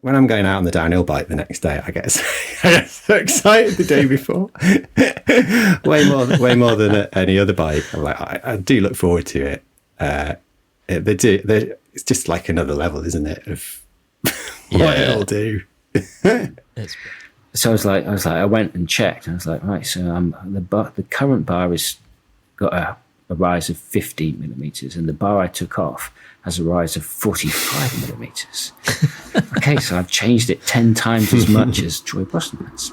when I'm going out on the downhill bike the next day, I get so excited the day before. way more than any other bike. I'm like, I do look forward to it. It's just like another level, isn't it? Of what it'll do. So I went and checked, and I was like, right, so the current bar has got a rise of 50 millimeters, and the bar I took off has a rise of 45 millimeters. Okay, so I've changed it 10 times as much as Troy Brosnan's.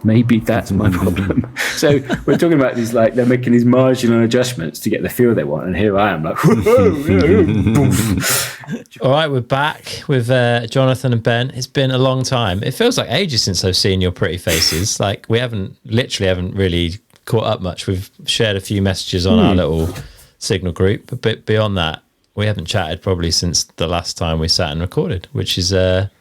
Maybe that's my problem. So we're talking about these, like, they're making these marginal adjustments to get the feel they want, and here I am like, all right, we're back with Jonathan and Ben. It's been a long time. It feels like ages since I've seen your pretty faces. Like, we haven't really caught up much. We've shared a few messages on our little Signal group, but beyond that, we haven't chatted probably since the last time we sat and recorded, which is a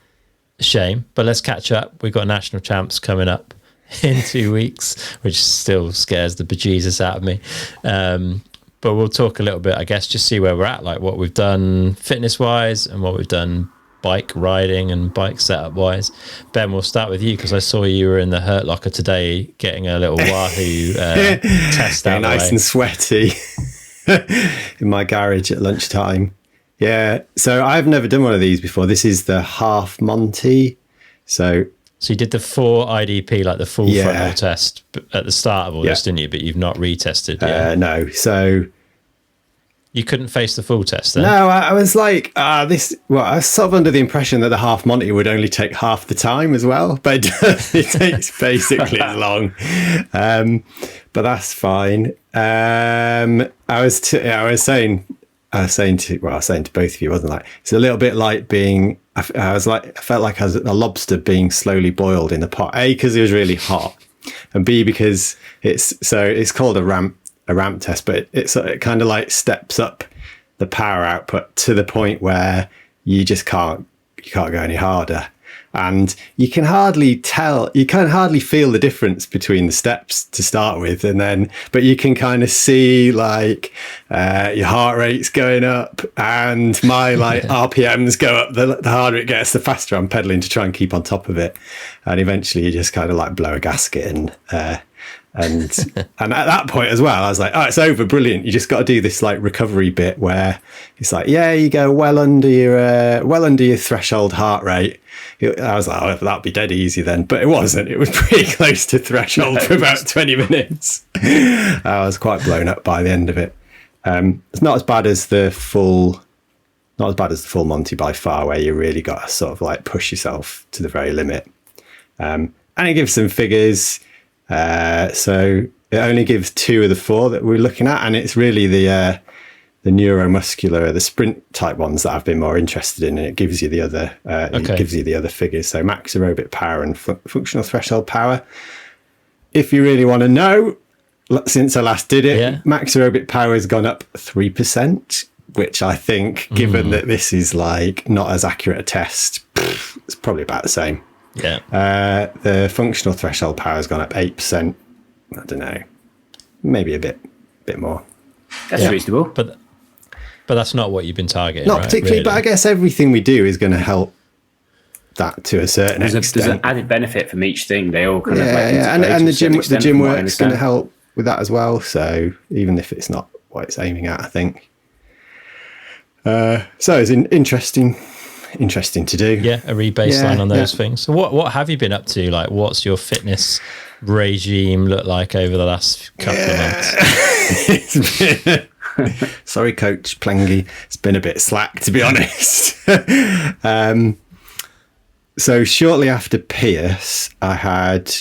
shame. But let's catch up. We've got national champs coming up in 2 weeks, which still scares the bejesus out of me. But we'll talk a little bit, I guess, just see where we're at, like what we've done fitness-wise and what we've done bike riding and bike setup-wise. Ben, we'll start with you, because I saw you were in the Hurt Locker today getting a little Wahoo test out. Nice and sweaty in my garage at lunchtime. Yeah, so I've never done one of these before. This is the half Monty. So you did the 4 IDP, like the full frontal test at the start of all this, didn't you? But you've not retested yet. No, so... You couldn't face the full test then? No, I was like, I was sort of under the impression that the half Monty would only take half the time as well, but it takes basically as long. But that's fine. I was saying to both of you, wasn't I? It's a little bit like being, I felt like I was a lobster being slowly boiled in the pot. A, because it was really hot, and B, because it's called a ramp test, but it kind of like steps up the power output to the point where you just can't go any harder, and you can hardly feel the difference between the steps to start with, but you can kind of see like your heart rate's going up, and my like RPMs go up. The harder it gets, the faster I'm pedaling to try and keep on top of it, and eventually you just kind of like blow a gasket and at that point as well, I was like, oh, it's over, brilliant. You just got to do this like recovery bit where it's like, yeah, you go well under your threshold heart rate. I was like, oh, that'd be dead easy then, but it wasn't. It was pretty close to threshold for about 20 minutes. I was quite blown up by the end of it. It's not as bad as the full Monty by far, where you really got to sort of like push yourself to the very limit. And it gives some figures. So it only gives 2 of the 4 that we're looking at, and it's really the neuromuscular, the sprint type ones that I've been more interested in, and it gives you the other it gives you the other figures. So max aerobic power and functional threshold power. If you really want to know, since I last did it, max aerobic power has gone up 3%, which I think, given that this is like not as accurate a test, it's probably about the same. Yeah. The functional threshold power has gone up 8%. I don't know, maybe a bit more. That's reasonable. But that's not what you've been targeting. Not particularly, really. But I guess everything we do is going to help that to a certain extent. There's an added benefit from each thing. They all kind of and the gym work's going to help with that as well. So even if it's not what it's aiming at, I think. So it's interesting to do. Yeah, a rebaseline on those things. So what have you been up to? Like, what's your fitness regime look like over the last couple of months? Sorry, Coach Plengy. It's been a bit slack, to be honest. So shortly after Pierce, I had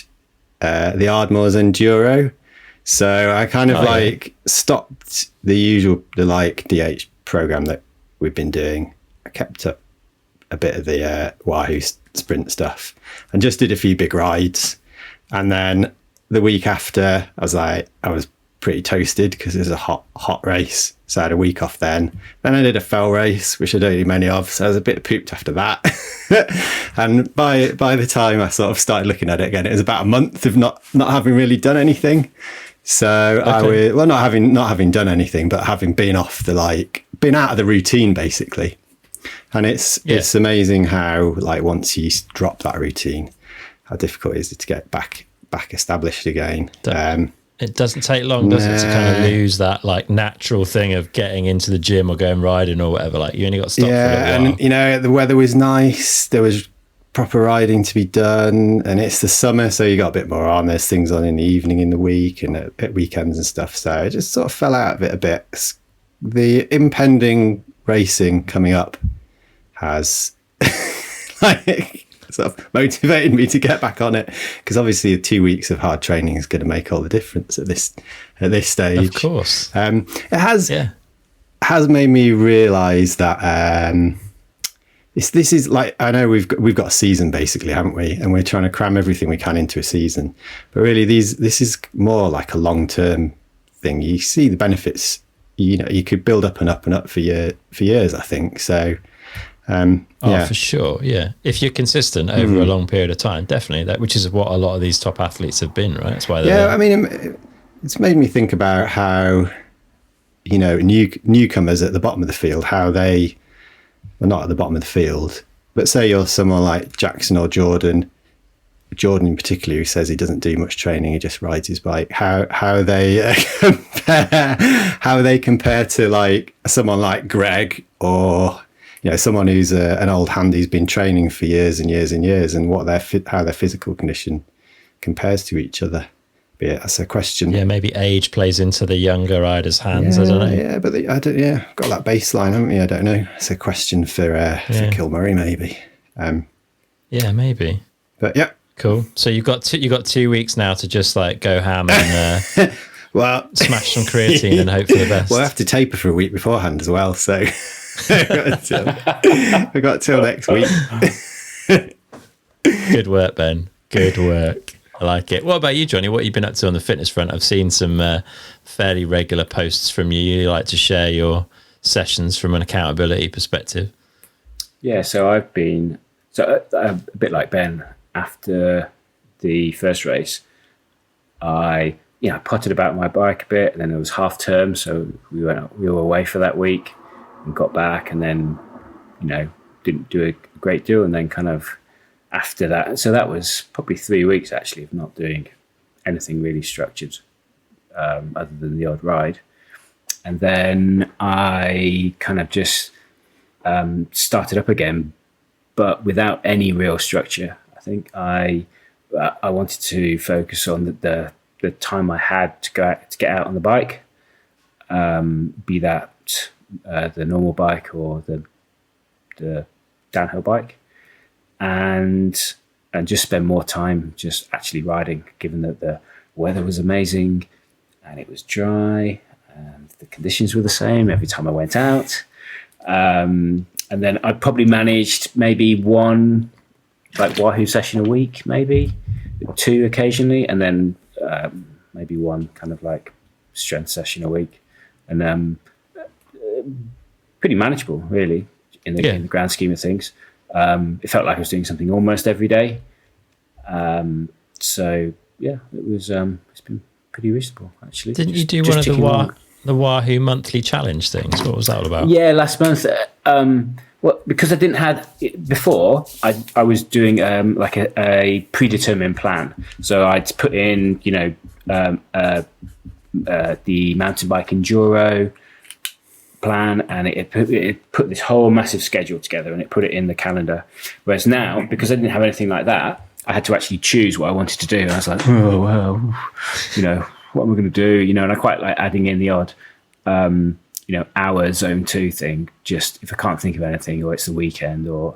the Ardmore's Enduro. So I kind of stopped the DH program that we've been doing. I kept up a bit of the Wahoo sprint stuff and just did a few big rides. And then the week after, I was pretty toasted because it was a hot race. So I had a week off then. Then I did a fell race, which I don't do many of. So I was a bit pooped after that. And by the time I sort of started looking at it again, it was about a month of not having really done anything. So not having done anything, but having been off been out of the routine basically. And it's amazing how, like, once you drop that routine, how difficult it is to get back established again. It doesn't take long, does it, to kind of lose that like natural thing of getting into the gym or going riding or whatever? Like, you only got to stop for a little while. And you know, the weather was nice. There was proper riding to be done, and it's the summer, so you got a bit more on. There's things on in the evening, in the week, and at weekends and stuff. So I just sort of fell out of it a bit. The impending racing coming up has like sort of motivated me to get back on it, because obviously 2 weeks of hard training is going to make all the difference at this stage. Of course, it has made me realise that this is like, I know we've got a season basically, haven't we? And we're trying to cram everything we can into a season, but really this is more like a long term thing. You see the benefits. You know, you could build up and up and up for years, I think. So. For sure, yeah. If you're consistent over a long period of time, definitely which is what a lot of these top athletes have been, right? That's why they're there. I mean, it's made me think about how, you know, newcomers at the bottom of the field, how they are not at the bottom of the field, but say you're someone like Jackson or Jordan in particular, who says he doesn't do much training, he just rides his bike, how they compare to like someone like Greg, or you know, someone who's an old hand who's been training for years and years and years, and how their physical condition compares to each other. But yeah, that's a question. Yeah, maybe age plays into the younger riders' hands. I don't know. Yeah, but I don't. Yeah, got that baseline, haven't we? I don't know. It's a question for Kilmurray, maybe. Yeah, maybe. But yeah, cool. So you got 2 weeks now to just like go ham and well, smash some creatine and hope for the best. We'll have to taper for a week beforehand as well. So. We got till next week. Good work, Ben. Good work. I like it. What about you, Johnny? What have you been up to on the fitness front? I've seen some fairly regular posts from you. You like to share your sessions from an accountability perspective. Yeah, so I've been a bit like Ben. After the first race, I potted about my bike a bit, and then it was half term, so we were away for that week. And got back, and then, you know, didn't do a great deal, and then kind of after that, so that was probably 3 weeks actually of not doing anything really structured, other than the odd ride. And then I kind of just started up again, but without any real structure. I think I wanted to focus on the time I had to get out on the bike, be that the normal bike or the downhill bike, and just spend more time just actually riding, given that the weather was amazing and it was dry and the conditions were the same every time I went out. And then I probably managed maybe one like Wahoo session a week, maybe 2 occasionally, and then maybe one kind of like strength session a week, and pretty manageable, really, in the grand scheme of things. It felt like I was doing something almost every day. So yeah, it was. It's been pretty reasonable, actually. Didn't you do one of the Wahoo monthly challenge things? What was that all about? Yeah, last month. Well, because I didn't have before, I was doing like a predetermined plan. So I'd put in, you know, the mountain bike enduro plan, and it put this whole massive schedule together, and it put it in the calendar. Whereas now, because I didn't have anything like that, I had to actually choose what I wanted to do. And I was like, oh, well, you know, what am I going to do? You know, and I quite like adding in the odd, you know, hour zone 2 thing. Just if I can't think of anything, or it's the weekend, or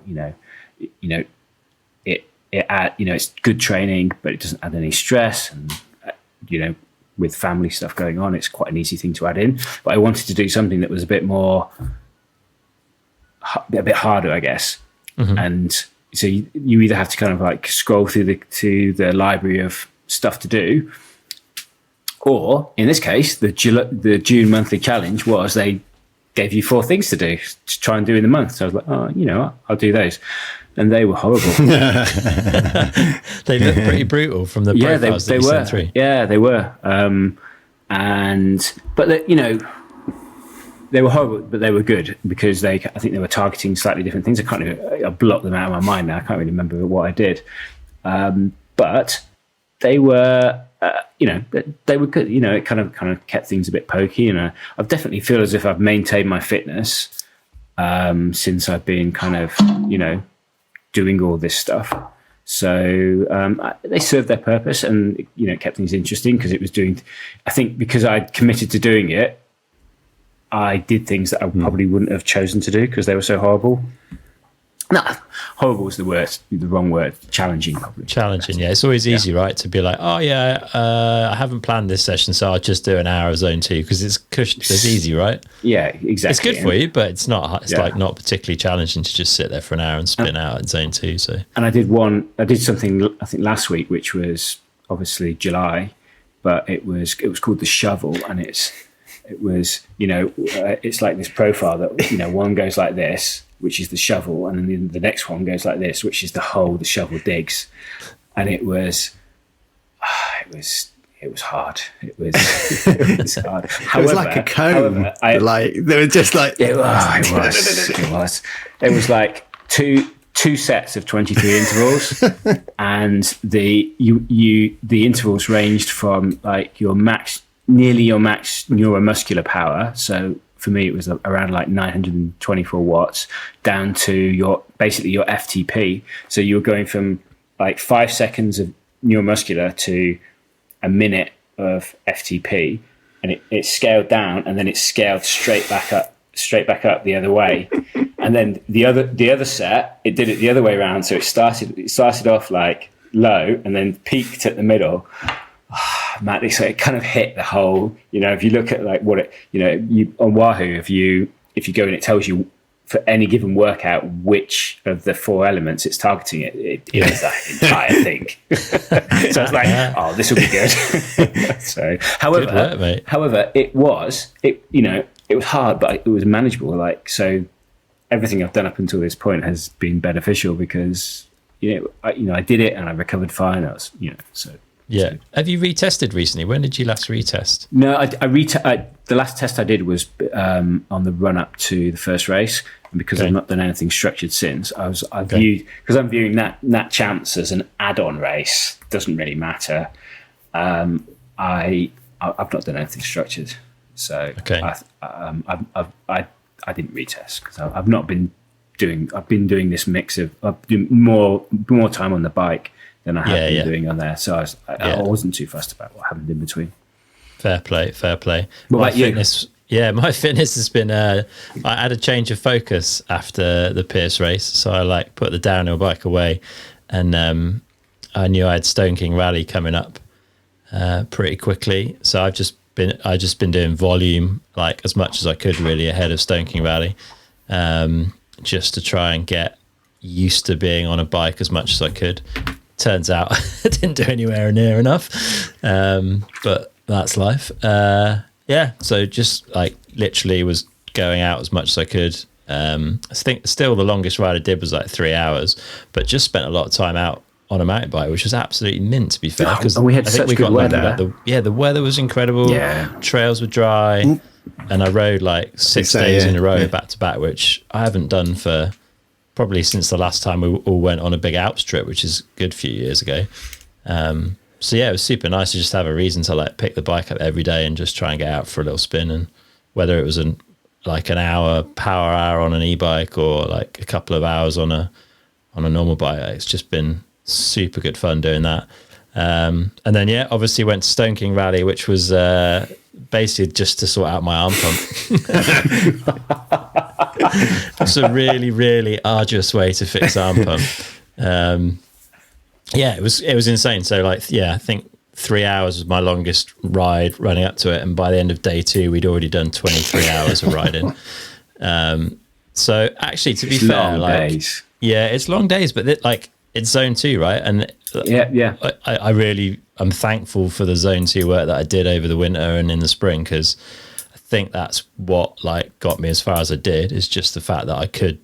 it's good training, but it doesn't add any stress, and you know, with family stuff going on, it's quite an easy thing to add in. But I wanted to do something that was a bit harder, I guess. Mm-hmm. And so you either have to kind of like scroll through the library of stuff to do, or in this case, the June monthly challenge was they gave you 4 things to do to try and do in the month. So I was like, oh, you know what? I'll do those. And they were horrible. They looked pretty brutal from the profiles that you sent through. Yeah, they were. But you know, they were horrible, but they were good because I think they were targeting slightly different things. I blocked them out of my mind now. I can't really remember what I did. But they were, they were good. It kind of kept things a bit pokey, and I definitely feel as if I've maintained my fitness since I've been kind of, doing all this stuff. So they served their purpose, and it kept things interesting because it was doing. I think because I'd committed to doing it, I did things that I probably wouldn't have chosen to do because they were so horrible. No, horrible is the wrong word. Challenging, probably. Challenging, yeah. It's always easy, right, to be like, oh yeah, I haven't planned this session, so I'll just do an hour of zone 2 because it's easy, right? Yeah, exactly. It's good for you, but it's not. It's like not particularly challenging to just sit there for an hour and spin out at zone 2. So, and I did something I think last week, which was obviously July, but it was called the shovel, and it was it's like this profile that one goes like this, which is the shovel, and then the next one goes like this, which is the hole the shovel digs. And it was hard. It was hard. However, it was like a cone. They were just like it was. It was like two sets of 23 intervals, and the intervals ranged from like nearly your max neuromuscular power. So for me, it was around like 924 watts down to your FTP. So you were going from like 5 seconds of neuromuscular to a minute of FTP, and it scaled down, and then it scaled straight back up the other way. And then the other set, it did it the other way around. So it started off like low and then peaked at the middle. Matt, so it kind of hit the whole, if you look at like what it, you on Wahoo, if you go and it tells you for any given workout which of the 4 elements it's targeting, it is that entire thing. So it's like, oh, this will be good. So, however, it was hard, but it was manageable. Like, so everything I've done up until this point has been beneficial because I did it and I recovered fine. I was, so. Yeah. Have you retested recently? When did you last retest? No, the last test I did was on the run up to the first race, and because I've not done anything structured since, because I'm viewing that Champs as an add-on race. Doesn't really matter. I've not done anything structured, so I didn't retest because I've not been doing. I've been doing this mix of doing more time on the bike than I have been doing on there. So I wasn't too fussed about what happened in between. Fair play. What about you? Yeah, my fitness has been, I had a change of focus after the Pierce race. So I put the downhill bike away, and I knew I had Stone King Rally coming up pretty quickly. So I've just been doing volume as much as I could really ahead of Stone King Rally, just to try and get used to being on a bike as much as I could. Turns out I didn't do anywhere near enough, but that's life. So just literally was going out as much as I could. I think still the longest ride I did was 3 hours, but just spent a lot of time out on a mountain bike, which was absolutely mint, to be fair. Because we had such good weather. The weather was incredible. Yeah. Trails were dry, and I rode 6 days in a row back to back, which I haven't done for probably since the last time we all went on a big Alps trip, which is a good few years ago. So yeah, it was super nice to just have a reason to pick the bike up every day and just try and get out for a little spin. And whether it was an power hour on an e-bike or a couple of hours on a normal bike, it's just been super good fun doing that. And then obviously went to Stone King Rally, which was basically just to sort out my arm pump. It's a really, really arduous way to fix arm pump. It was insane. So I think 3 hours was my longest ride running up to it, and by the end of day 2 we'd already done 23 hours of riding. So actually, to be fair, days. It's long days, but it's zone 2, right? And I'm thankful for the zone 2 work that I did over the winter and in the spring, because I think that's what got me as far as I did, is just the fact that I could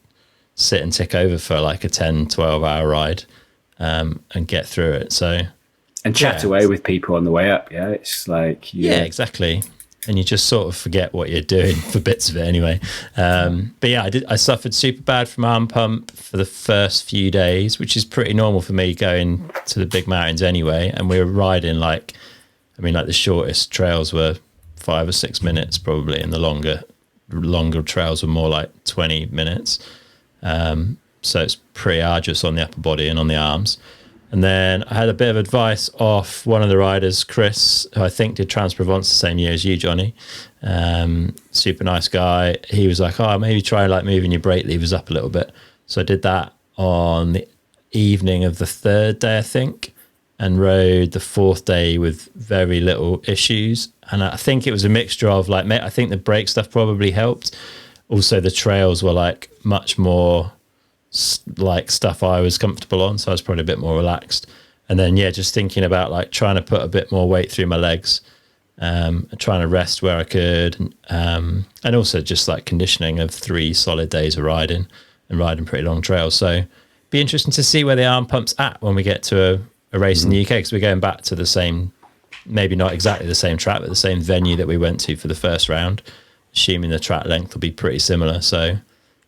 sit and tick over for a 10-12 hour ride and get through it. So and chat away with people on the way up. It's exactly. and you just sort of forget what you're doing for bits of it anyway. But yeah, I suffered super bad from arm pump for the first few days, which is pretty normal for me going to the big mountains anyway. And we were riding like the shortest trails were 5 or 6 minutes probably, and the longer trails were more like 20 minutes. So it's pretty arduous on the upper body and on the arms. And then I had a bit of advice off one of the riders, Chris, who I think did Trans-Provence the same year as you, Johnny. Super nice guy. He was like, maybe try like moving your brake levers up a little bit. So I did that on the evening of the 3rd day, I think, and rode the 4th day with very little issues. And I think it was a mixture of like, I think the brake stuff probably helped. Also, the trails were like much more like stuff I was comfortable on, so I was probably a bit more relaxed. And then just thinking about like trying to put a bit more weight through my legs, and trying to rest where I could, and also just like conditioning of 3 solid days of riding and riding pretty long trails. So be interesting to see where the arm pump's at when we get to a race in the UK, because we're going back to the same, maybe not exactly the same track, but the same venue that we went to for the first round, assuming the track length will be pretty similar. So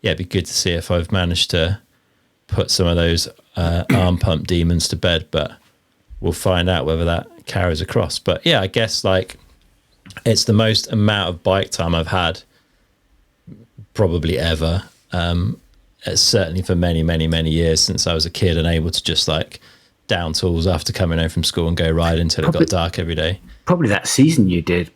yeah, it'd be good to see if I've managed to put some of those arm pump demons to bed, but we'll find out whether that carries across. But yeah, I guess like it's the most amount of bike time I've had probably ever. It's certainly for many, many, many years since I was a kid and able to just like down tools after coming home from school and go ride until it got dark every day. Probably that season you did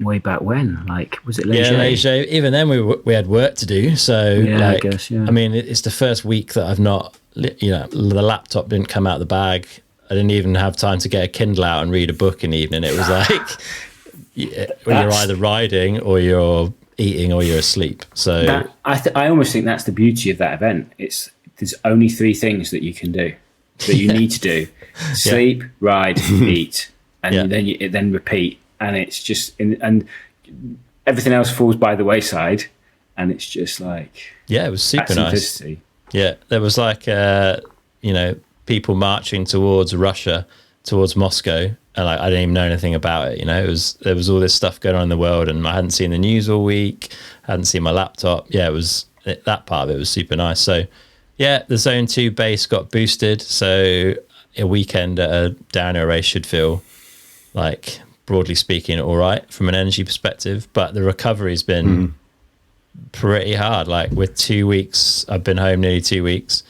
way back when, like, was it Leger? Yeah, Leger. Even then we had work to do. So yeah, like, I guess, yeah. I mean, it's the first week that I've not, the laptop didn't come out of the bag. I didn't even have time to get a Kindle out and read a book in the evening. It was like, when you're either riding or you're eating or you're asleep. So I almost think that's the beauty of that event. There's only 3 things that you can do, that you need to do: sleep, ride, eat, and then repeat. And it's just, and everything else falls by the wayside, and it's just like, it was super nice. Yeah, there was like people marching towards Russia, towards Moscow, and like I didn't even know anything about it. There was all this stuff going on in the world, and I hadn't seen the news all week, hadn't seen my laptop. That part of it was super nice. So the Zone 2 base got boosted, so a weekend at a downhill race should feel like, broadly speaking, all right from an energy perspective, but the recovery's been pretty hard. Like with 2 weeks, I've been home nearly 2 weeks,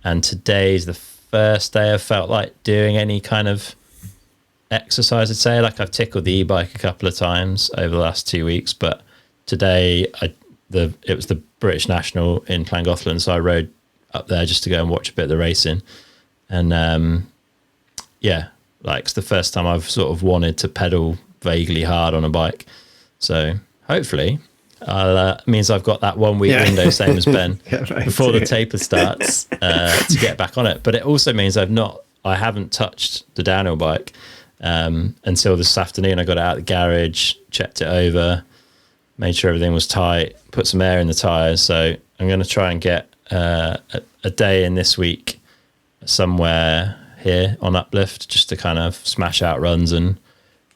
and today's the first day I've felt like doing any kind of exercise. I'd say like I've tickled the e-bike a couple of times over the last 2 weeks, but today it was the British National in Llangollen, so I rode up there just to go and watch a bit of the racing, and like it's the first time I've sort of wanted to pedal vaguely hard on a bike. So hopefully means I've got that 1 week window, same as Ben, before the taper starts, to get back on it. But it also means I haven't touched the downhill bike until this afternoon. I got it out of the garage, checked it over, made sure everything was tight, put some air in the tyres. So I'm going to try and get a day in this week somewhere here on Uplift, just to kind of smash out runs and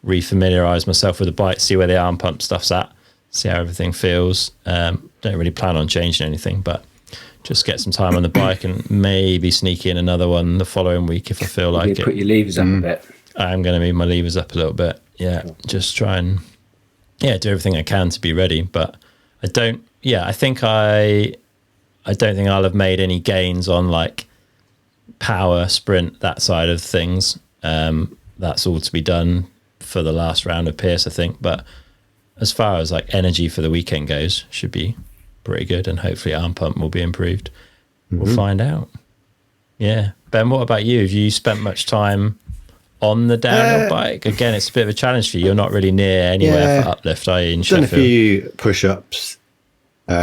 refamiliarize myself with the bike, see where the arm pump stuff's at, see how everything feels. Don't really plan on changing anything, but just get some time on the bike and maybe sneak in another one the following week if I feel like it. Put your levers up a bit. I'm going to move my levers up a little bit. Just try and do everything I can to be ready. But I don't think I don't think I'll have made any gains on like power, sprint, that side of things. That's all to be done for the last round of Pierce, I think. But as far as like energy for the weekend goes, should be pretty good, and hopefully arm pump will be improved. We'll find out. Yeah. Ben, what about you? Have you spent much time on the downhill bike? Again, it's a bit of a challenge for you. You're not really near anywhere for Uplift, are you, in Sheffield? Done a few push-ups. I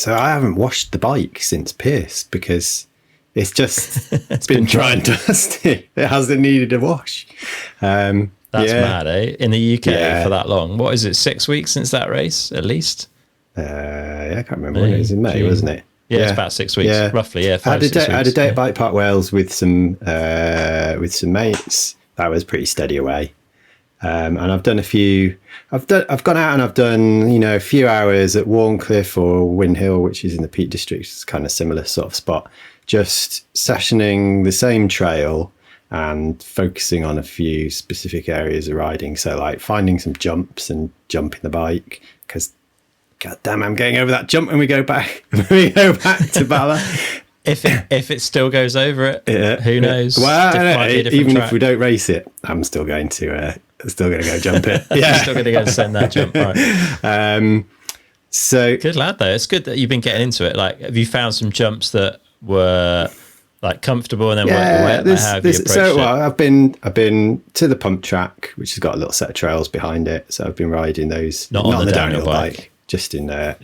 haven't washed the bike since Pierce because it's just it's been dry and dusty. It hasn't needed a wash. That's mad, eh? In the UK for that long. What is it, 6 weeks since that race, at least? I can't remember when it was in May, wasn't it? Yeah, it's about 6 weeks, roughly. Yeah, 5 6 weeks. I had a day at Bike Park Wales with some mates. That was pretty steady away. And I've done a few. I've gone out and I've done a few hours at Warncliffe or Win Hill, which is in the Peak District. It's kind of similar sort of spot. Just sessioning the same trail and focusing on a few specific areas of riding. So like finding some jumps and jumping the bike, because God damn, I'm getting over that jump when we go back. To Bala. If it still goes over it, who knows? Well, even if we don't race it, I'm still going to go jump it. Yeah, still going to go send that jump. Right. So good lad though. It's good that you've been getting into it. Like, have you found some jumps that were like comfortable and then worked your way? How have you approached it? Well, I've been to the pump track, which has got a little set of trails behind it. So I've been riding those, not on the downhill bike, just on the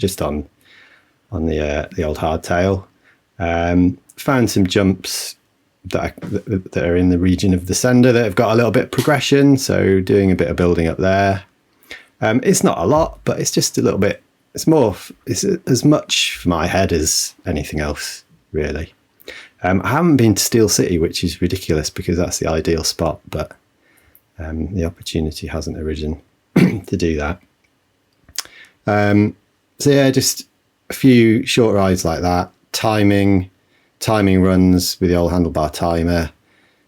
old hardtail. Found some jumps that are in the region of the sender that have got a little bit of progression. So doing a bit of building up there. It's not a lot, but it's just a little bit. It's as much for my head as anything else, really. I haven't been to Steel City, which is ridiculous because that's the ideal spot, but the opportunity hasn't arisen to do that. So yeah, just a few short rides like that, timing runs with the old handlebar timer,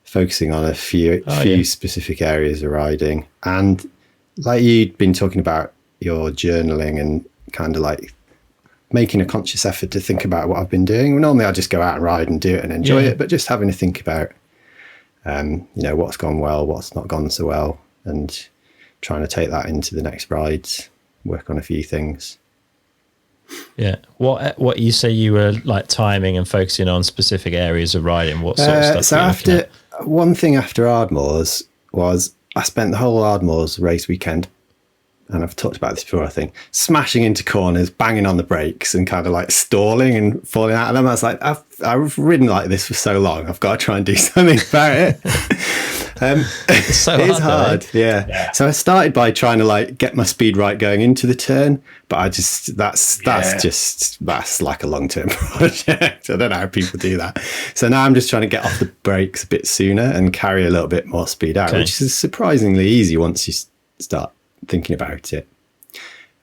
focusing on a few specific areas of riding. And like you'd been talking about your journaling and kind of like making a conscious effort to think about what I've been doing. Normally I just go out and ride and do it and enjoy it, but just having to think about, what's gone well, what's not gone so well, and trying to take that into the next rides, work on a few things. Yeah. What you say you were like timing and focusing on specific areas of riding? What sort of stuff? So one thing after Ardmores was I spent the whole Ardmores race weekend, and I've talked about this before, I think, smashing into corners, banging on the brakes and kind of like stalling and falling out of them. I was like, I've ridden like this for so long. I've got to try and do something about it. It's hard. Yeah. So I started by trying to like get my speed right going into the turn, but that's like a long-term project. I don't know how people do that. So now I'm just trying to get off the brakes a bit sooner and carry a little bit more speed out, which is surprisingly easy once you start thinking about it.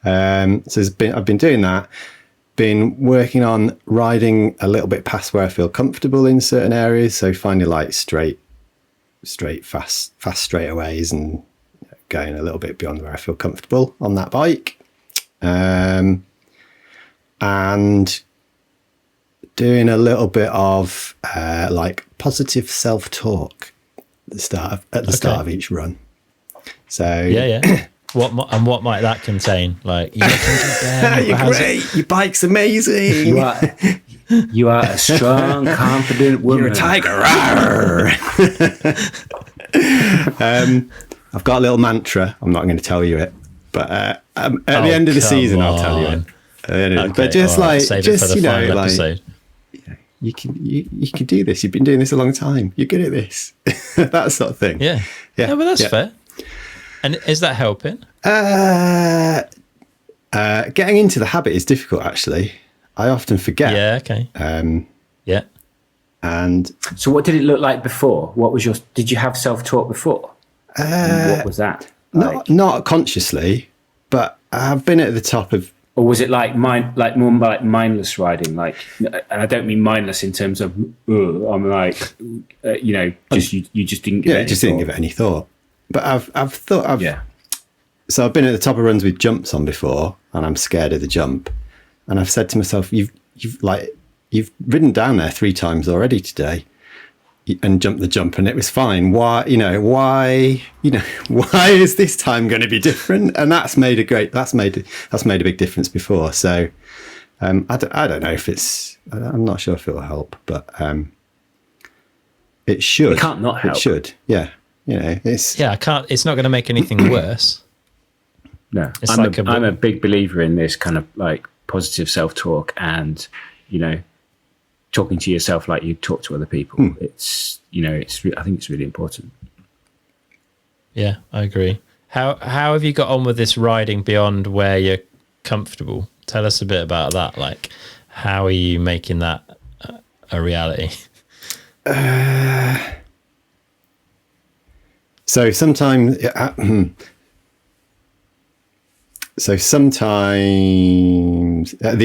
So I've been doing that, been working on riding a little bit past where I feel comfortable in certain areas. So finding like straight fast straightaways and going a little bit beyond where I feel comfortable on that bike. And doing a little bit of like positive self-talk at the start of each run. So What might that contain? Like, you're great. Your bike's amazing. You are a strong, confident woman. You're a tiger. I've got a little mantra. I'm not going to tell you it, but at the end of the season, I'll tell you it. Okay, but just like, episode. You can do this. You've been doing this a long time. You're good at this. That sort of thing. Yeah. Well, that's fair. And is that helping? Getting into the habit is difficult, actually. I often forget. Yeah, okay. And so what did it look like before? Did you have self-talk before? What was that like? Not consciously, but I've been at the top of... Or was it like more like mindless riding? Like, and I don't mean mindless in terms of, I'm like, you just didn't give it any thought. Didn't give it any thought. But I've thought So I've been at the top of runs with jumps on before, and I'm scared of the jump. And I've said to myself, you've ridden down there 3 times already today, and jumped the jump, and it was fine. Why is this time going to be different? And that's made a big difference before. So I don't know if I'm not sure if it will help, but it should. It can't not help. It should. Yeah. It's not going to make anything worse. No, I'm a big believer in this kind of like positive self-talk and, talking to yourself like you talk to other people. It's, I think it's really important. Yeah, I agree. How have you got on with this riding beyond where you're comfortable? Tell us a bit about that. Like, how are you making that a reality? So sometimes, the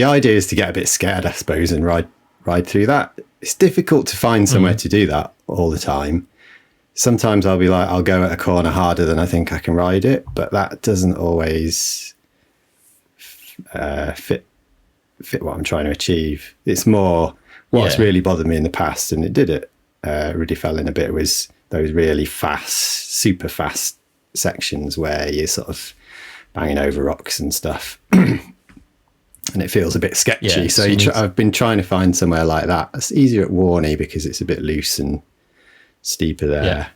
idea is to get a bit scared, I suppose, and ride through that. It's difficult to find somewhere to do that all the time. Sometimes I'll be like, I'll go at a corner harder than I think I can ride it, but that doesn't always fit what I'm trying to achieve. It's more what's really bothered me in the past, and it did it. Really fell in a bit, was those really fast, super fast sections where you're sort of banging over rocks and stuff. And it feels a bit sketchy. So I've been trying to find somewhere like that. It's easier at Warney because it's a bit loose and steeper there.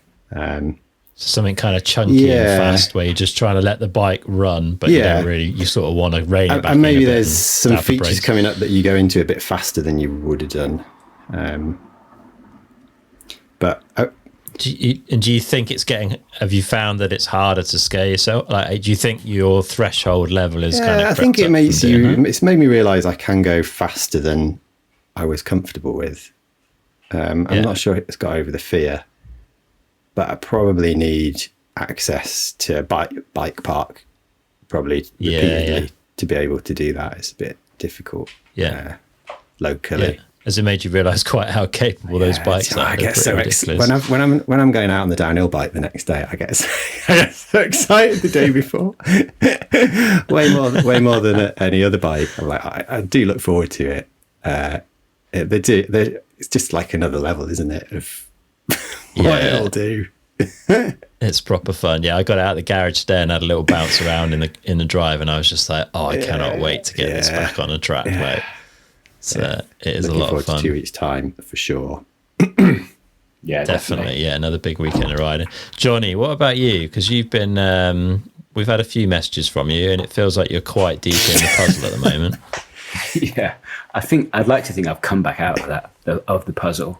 Something kind of chunky and fast where you're just trying to let the bike run, but you don't really, you sort of want to rein it back. And maybe there's some features coming up that you go into a bit faster than you would have done. Do you think it's have you found that it's harder to scare yourself? Like, do you think your threshold level is kind of I think it makes it's made me realise I can go faster than I was comfortable with. I'm not sure it's got over the fear, but I probably need access to a bike park probably repeatedly to be able to do that. It's a bit difficult locally. Has it made you realise quite how capable those bikes are? I get so when I'm going out on the downhill bike the next day, I get so excited the day before, way more than any other bike. I'm like, I do look forward to it. It's just like another level, isn't it? Of what it'll do. It's proper fun. Yeah, I got out of the garage today and had a little bounce around in the drive, and I was just like, I cannot wait to get this back on a track, mate. So it is a lot of fun. To 2 weeks' time for sure. Definitely. Yeah, another big weekend of riding. Johnny, what about you? Because you've been, we've had a few messages from you, and it feels like you're quite deep in the puzzle at the moment. Yeah, I'd like to think I've come back out of the puzzle.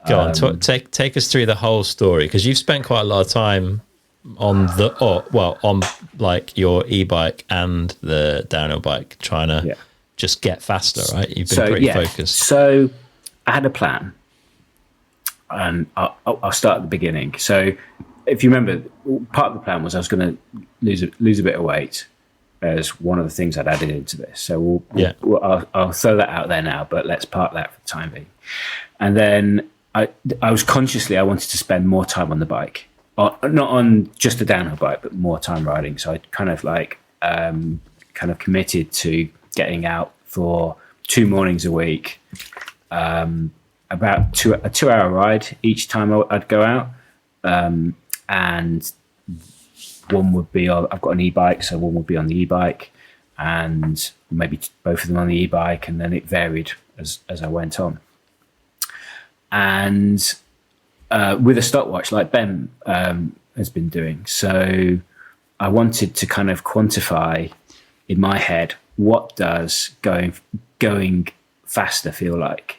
Go on, take us through the whole story, because you've spent quite a lot of time on on like your e-bike and the downhill bike trying to just get faster, right? You've been pretty focused. So I had a plan, and I'll start at the beginning. So if you remember, part of the plan was I was going to lose a bit of weight as one of the things I'd added into this. So I'll throw that out there now, but let's park that for the time being. And then I was I wanted to spend more time on the bike, not on just the downhill bike, but more time riding. So I kind of committed to getting out for 2 mornings a week, about a 2-hour ride each time I'd go out. And one would be I've got an e-bike, so one would be on the e-bike, and maybe both of them on the e-bike, and then it varied as I went on. And with a stopwatch like Ben has been doing. So I wanted to kind of quantify in my head, what does going faster feel like?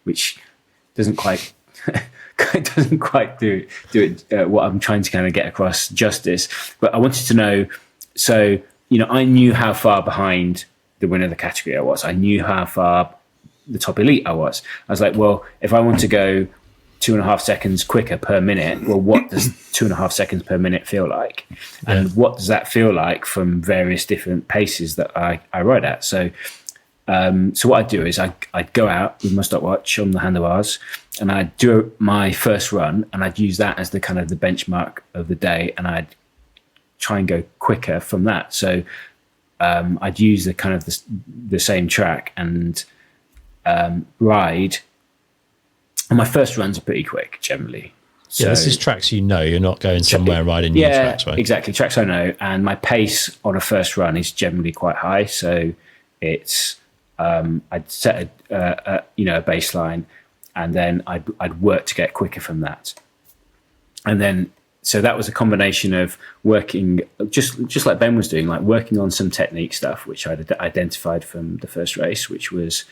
Which doesn't quite do it what I'm trying to kind of get across justice. But I wanted to know, so I knew how far behind the winner of the category I was. I knew how far the top elite I was. I was like, well, if I want to go 2.5 seconds quicker per minute, well, what does 2.5 seconds per minute feel like? And what does that feel like from various different paces that I ride at? So what I'd do is I'd go out with my stopwatch on the handlebars, and I'd do my first run, and I'd use that as the kind of the benchmark of the day, and I'd try and go quicker from that. So I'd use the kind of the same track and ride. And my first runs are pretty quick generally. So, this is tracks you're not going somewhere riding new tracks, right? Exactly, tracks I know. And my pace on a first run is generally quite high. So it's I'd set a baseline, and then I'd work to get quicker from that. And then so that was a combination of working just like Ben was doing, like working on some technique stuff, which I'd identified from the first race, which was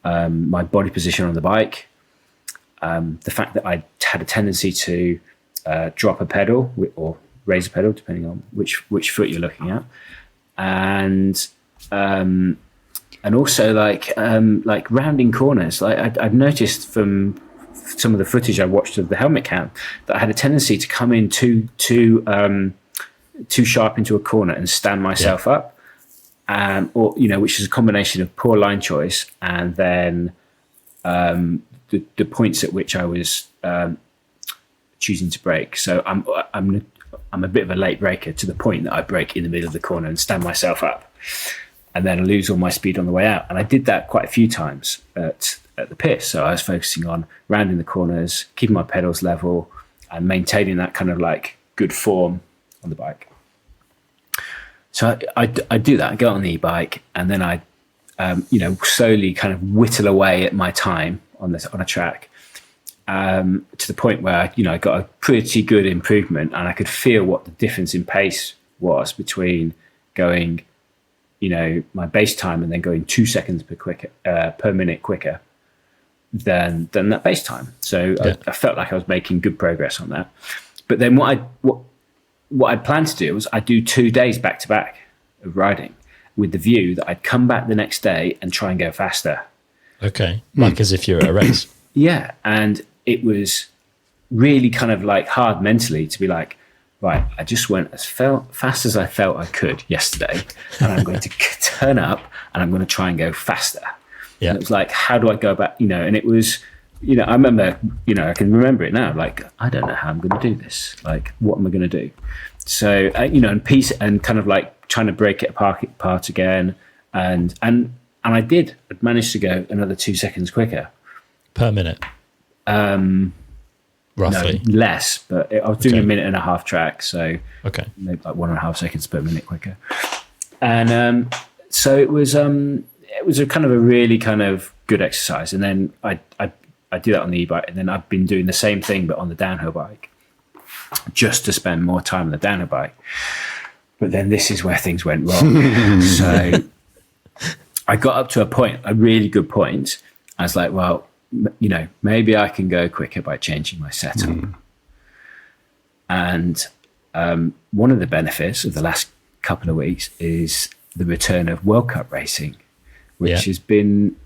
my body position on the bike. The fact that I had a tendency to drop a pedal or raise a pedal, depending on which foot you're looking at, and also like rounding corners. Like I'd noticed from some of the footage I watched of the helmet cam, that I had a tendency to come in too sharp into a corner and stand myself up, or which is a combination of poor line choice and then the points at which I was choosing to brake. So I'm a bit of a late braker to the point that I brake in the middle of the corner and stand myself up, and then I lose all my speed on the way out. And I did that quite a few times at the piss. So I was focusing on rounding the corners, keeping my pedals level, and maintaining that kind of like good form on the bike. So I do that. I go on the e-bike, and then I, slowly kind of whittle away at my time on a track, to the point where I got a pretty good improvement, and I could feel what the difference in pace was between going, my base time and then going 2 seconds per minute quicker than that base time. So I felt like I was making good progress on that. But then what I planned to do was I'd do 2 days back to back of riding, with the view that I'd come back the next day and try and go faster. Okay. Like as if you're at a race. Yeah. And it was really kind of like hard mentally to be like, right, I just went as fast as I felt I could yesterday, and I'm going to turn up and I'm going to try and go faster. Yeah. And it was like, how do I go about, and it was, I remember, I can remember it now. Like, I don't know how I'm going to do this. Like, what am I going to do? So, and peace, and kind of like trying to break it apart again. And I did. I'd managed to go another 2 seconds quicker. Per minute? Roughly? No, less, but I was doing a minute and a half track. So maybe like 1.5 seconds per minute quicker. And so it was a kind of a really kind of good exercise. And then I do that on the e-bike, and then I've been doing the same thing but on the downhill bike, just to spend more time on the downhill bike. But then this is where things went wrong. So I got up to a really good point. I was like, well, maybe I can go quicker by changing my setup. And one of the benefits of the last couple of weeks is the return of World Cup racing, which has been,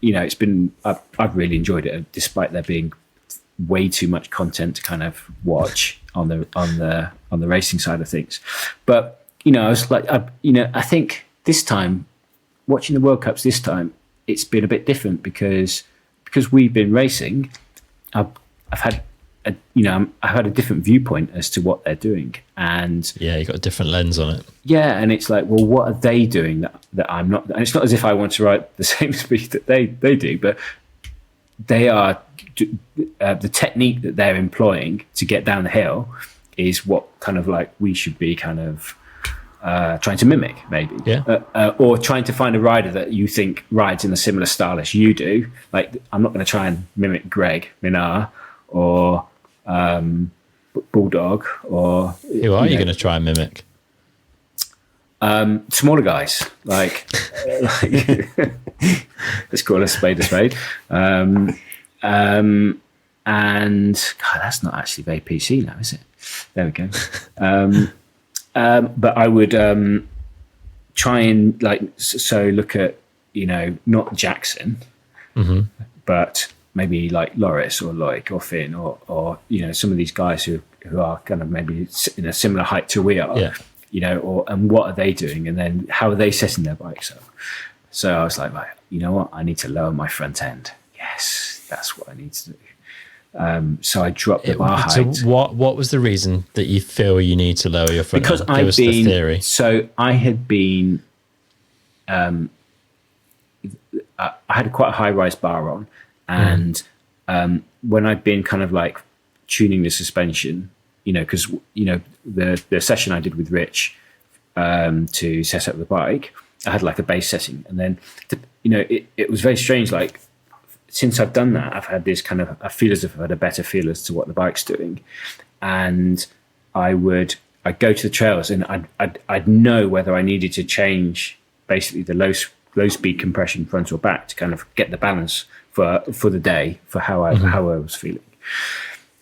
I've really enjoyed it, despite there being way too much content to kind of watch on the racing side of things. But I was like, I think this time, watching the World Cups this time, it's been a bit different because we've been racing. I've had a different viewpoint as to what they're doing, and you got a different lens on it. Yeah, and it's like, well, what are they doing that I'm not? And it's not as if I want to ride the same speed that they do, but they are the technique that they're employing to get down the hill is what kind of like we should be kind of trying to mimic, maybe, or trying to find a rider that you think rides in a similar style as you do. Like, I'm not going to try and mimic Greg Minnaar or Bulldog, or who are you going to try and mimic? Smaller guys, like let's call a spade. And God, that's not actually very PC now, is it? There we go. But I would try and look at, not Jackson, but maybe like Loris or Loic or Finn or some of these guys who are kind of maybe in a similar height to we are, and what are they doing, and then how are they setting their bikes up? So I was like, right, you know what? I need to lower my front end. Yes, that's what I need to do. So I dropped the bar height. So what was the reason that you feel you need to lower your front because end? Because the theory. So I had been, I had quite a high rise bar on, and when I'd been kind of like tuning the suspension, because the session I did with Rich to set up the bike, I had like a base setting, and then it was very strange. Like, since I've done that, I've had this kind of, I feel as if I've had a better feel as to what the bike's doing, and I'd go to the trails and I'd know whether I needed to change basically the low speed compression front or back to kind of get the balance for the day, for how I was feeling.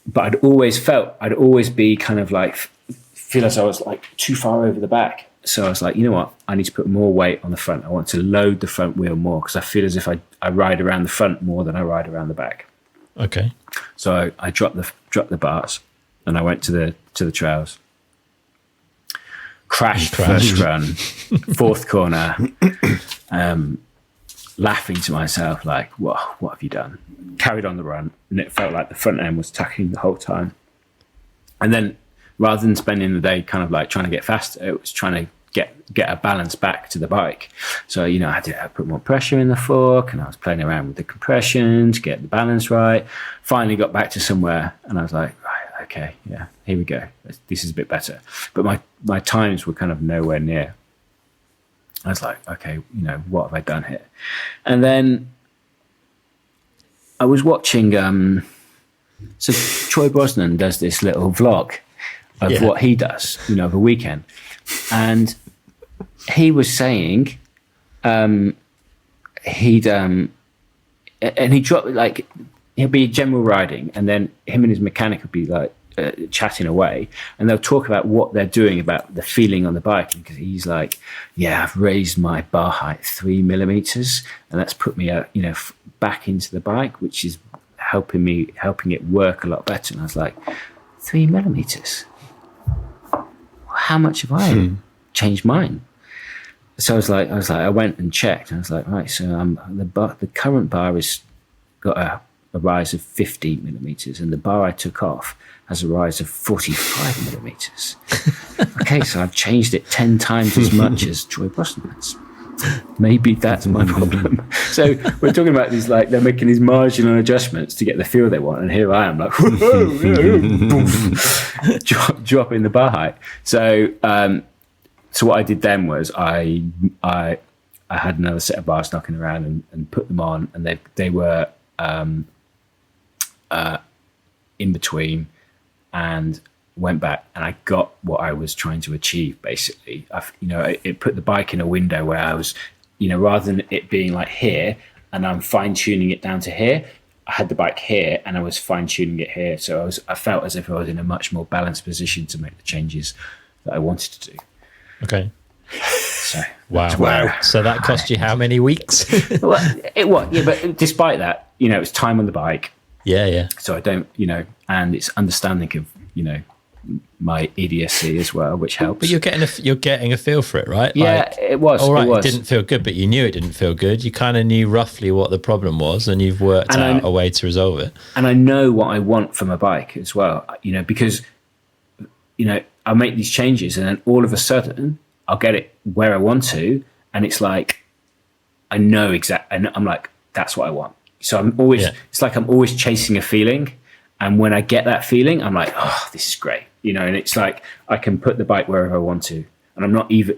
But I'd always be kind of like, feel as I was like too far over the back. So I was like, you know what? I need to put more weight on the front. I want to load the front wheel more, because I feel as if I ride around the front more than I ride around the back. Okay. So I dropped the bars and I went to the trails. Crashed first run, fourth corner, laughing to myself like, what have you done? Carried on the run, and it felt like the front end was tucking the whole time. And then rather than spending the day kind of like trying to get faster, it was trying to get a balance back to the bike. So, I had to put more pressure in the fork, and I was playing around with the compression to get the balance right. Finally got back to somewhere, and I was like, right, okay, yeah, here we go. This is a bit better. But my times were kind of nowhere near. I was like, okay, what have I done here? And then I was watching, so Troy Brosnan does this little vlog of what he does, of a weekend. And he was saying he dropped, like, he'll be general riding, and then him and his mechanic would be like chatting away, and they'll talk about what they're doing, about the feeling on the bike. Because he's like, yeah, I've raised my bar height 3 millimeters, and that's put me back into the bike, which is helping it work a lot better. And I was like, 3 millimeters? How much have I changed mine? So I went and checked, and I was like, right, so the current bar has got a rise of 50 millimeters, and the bar I took off has a rise of 45 millimeters. Okay, so I've changed it 10 times as much as Troy Brosnan's. Maybe that's my problem. So we're talking about these, like, they're making these marginal adjustments to get the feel they want, and here I am, like, dropping the bar height. So what I did then was I had another set of bars knocking around and put them on, and they were in between, and went back, and I got what I was trying to achieve. Basically, it put the bike in a window where I was, rather than it being like here and I'm fine tuning it down to here, I had the bike here and I was fine tuning it here. So I felt as if I was in a much more balanced position to make the changes that I wanted to do. Okay. So wow. So that cost you how many weeks? Well, it was, yeah, but despite that, it was time on the bike. Yeah. So I don't, and it's understanding of, my idiocy as well, which helps. But you're getting a feel for it, right? Yeah, it was. All right, it didn't feel good, but you knew it didn't feel good. You kind of knew roughly what the problem was, and you've worked out a way to resolve it. And I know what I want from a bike as well, because, I make these changes, and then all of a sudden I'll get it where I want to, and it's like, I know exactly, and I'm like, that's what I want. So I'm always, it's like I'm always chasing a feeling. And when I get that feeling, I'm like, oh, this is great. And it's like, I can put the bike wherever I want to. And I'm not even,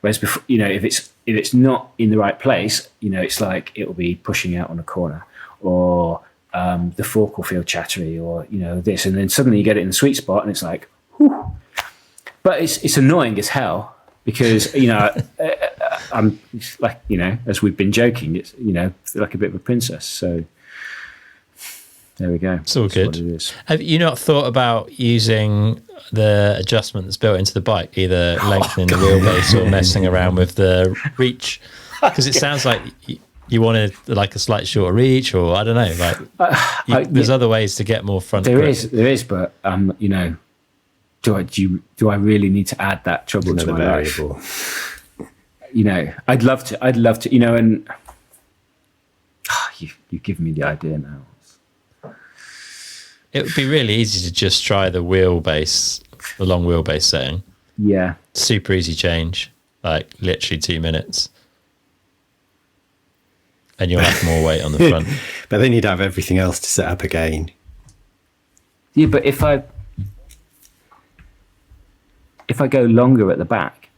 whereas before, if it's not in the right place, it's like, it'll be pushing out on a corner, or the fork will feel chattery, or, this. And then suddenly you get it in the sweet spot, and it's like, whew. But it's annoying as hell, because, I'm like, as we've been joking, it's, like a bit of a princess. So there we go. It's all good. It is. Have you not thought about using the adjustment that's built into the bike, either lengthening the wheelbase or messing around with the reach? Because it sounds like you wanted like a slight shorter reach, or I don't know. Like there's other ways to get more front grip. There is, but do I really need to add that trouble to my variable life? I'd love to, and you've given me the idea now. It would be really easy to just try the long wheelbase setting. Yeah. Super easy change, like literally 2 minutes. And you'll have more weight on the front. But then you'd have everything else to set up again. Yeah, but if I go longer at the back,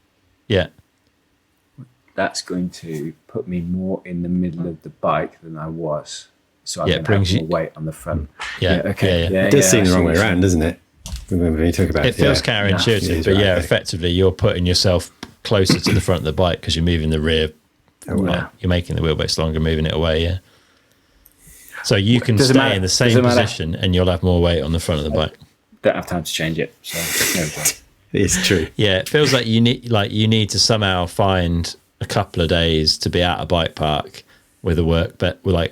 that's going to put me more in the middle of the bike than I was. So I can have more weight on the front. Okay. It does seem the wrong way around, doesn't it? When you talk about it feels counterintuitive, but effectively you're putting yourself closer to the front of the bike because you're moving the rear. You're making the wheelbase longer, moving it away. Yeah. So you can stay in the same position, and you'll have more weight on the front of the bike. Don't have time to change it. So there we go. It's true. Yeah, it feels like you need to somehow find a couple of days to be at a bike park with a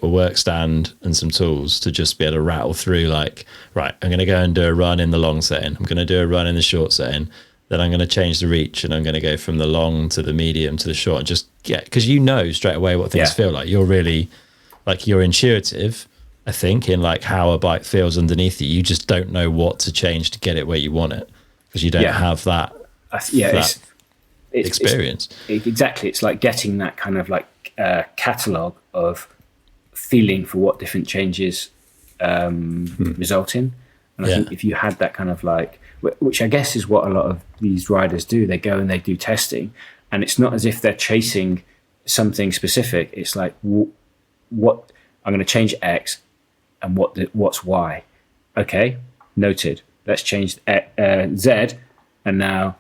work stand and some tools to just be able to rattle through, like, right, I'm going to go and do a run in the long setting. I'm going to do a run in the short setting. Then I'm going to change the reach and I'm going to go from the long to the medium to the short, and just because you know straight away what things feel like. You're really like, you're intuitive, I think, in like how a bike feels underneath you. You just don't know what to change to get it where you want it, because you don't have that. It's experience. Exactly. It's like getting that kind of like catalogue of feeling for what different changes result in. And I think if you had that kind of like, which I guess is what a lot of these riders do, they go and they do testing, and it's not as if they're chasing something specific. It's like, what I'm going to change X, and what's Y. Okay, noted. Let's change Z, and now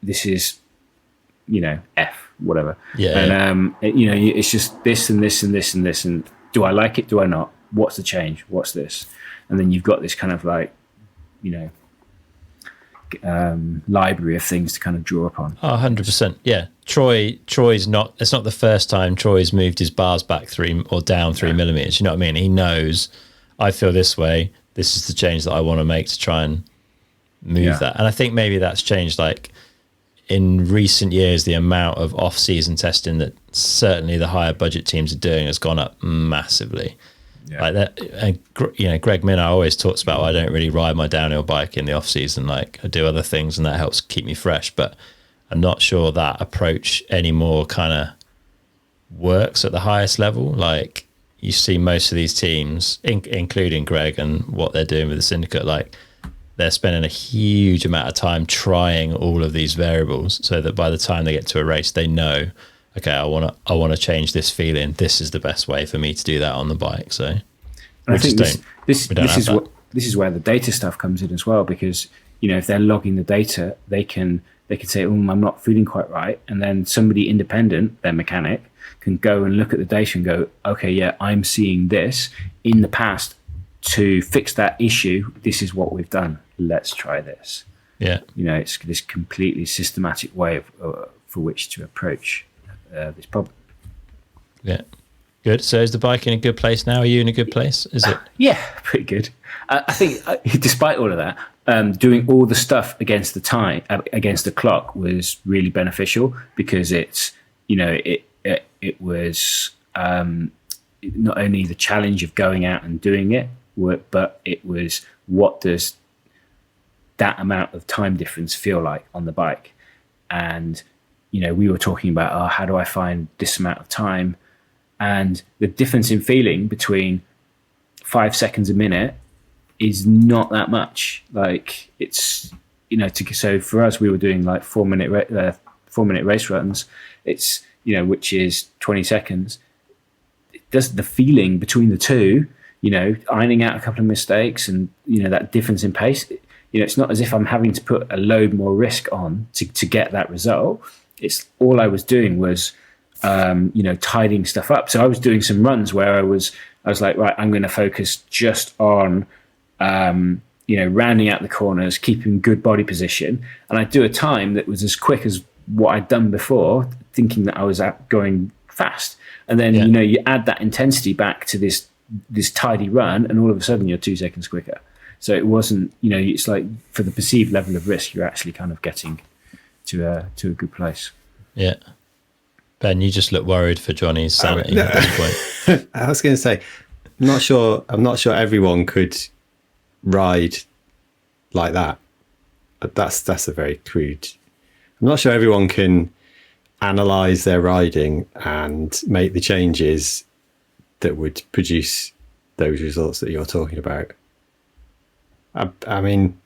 this is, F, whatever. And it's just this and this and this and this, and do I like it? Do I not? What's the change? What's this? And then you've got this kind of like, library of things to kind of draw upon. 100%. Yeah. Troy's not, it's not the first time Troy's moved his bars back 3 or down 3 millimeters. You know what I mean? He knows, I feel this way. This is the change that I want to make to try and move that. And I think maybe that's changed, like in recent years, the amount of off-season testing that certainly the higher budget teams are doing has gone up massively. Like that, and Greg Minna always talks about, I don't really ride my downhill bike in the off season. Like, I do other things, and that helps keep me fresh. But I'm not sure that approach anymore kind of works at the highest level. Like, you see most of these teams, including Greg and what they're doing with the syndicate, like they're spending a huge amount of time trying all of these variables, so that by the time they get to a race, they know, okay, I want to change this feeling. This is the best way for me to do that on the bike. So I think this is where the data stuff comes in as well, because if they're logging the data, they can say, I'm not feeling quite right, and then somebody independent, their mechanic, can go and look at the data and go, okay, yeah, I'm seeing this in the past. To fix that issue, this is what we've done. Let's try this. Yeah, it's this completely systematic way for which to approach this problem. Yeah, good. So is the bike in a good place now? Are you in a good place? Is it? Yeah, pretty good. I think despite all of that, doing all the stuff against the time, against the clock, was really beneficial, because it's, it was not only the challenge of going out and doing it, but it was, what does that amount of time difference feel like on the bike? And we were talking about, how do I find this amount of time? And the difference in feeling between 5 seconds a minute is not that much. Like, it's, so for us, we were doing like 4 minute race runs. It's, which is 20 seconds. Does the feeling between the two, ironing out a couple of mistakes and, that difference in pace, it's not as if I'm having to put a load more risk on to get that result. It's all I was doing was, tidying stuff up. So I was doing some runs where I was like, right, I'm going to focus just on, rounding out the corners, keeping good body position. And I'd do a time that was as quick as what I'd done before, thinking that I was going fast. And then, you add that intensity back to this tidy run, and all of a sudden you're 2 seconds quicker. So it wasn't, it's like, for the perceived level of risk, you're actually kind of getting to a good place. Yeah. Ben, you just look worried for Johnny's sanity at this point. I was going to say, I'm not sure everyone could ride like that. That's a very crude. I'm not sure everyone can analyze their riding and make the changes that would produce those results that you're talking about. I mean,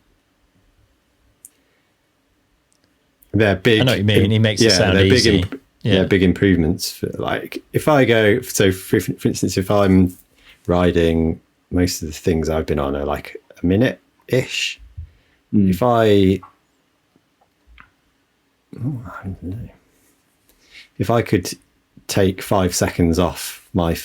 they're big. I know what you mean. He makes it sound easy. Big improvements. For, like, if I go, so for instance, if I'm riding, most of the things I've been on are like a minute-ish. If I don't know. If I could take 5 seconds off my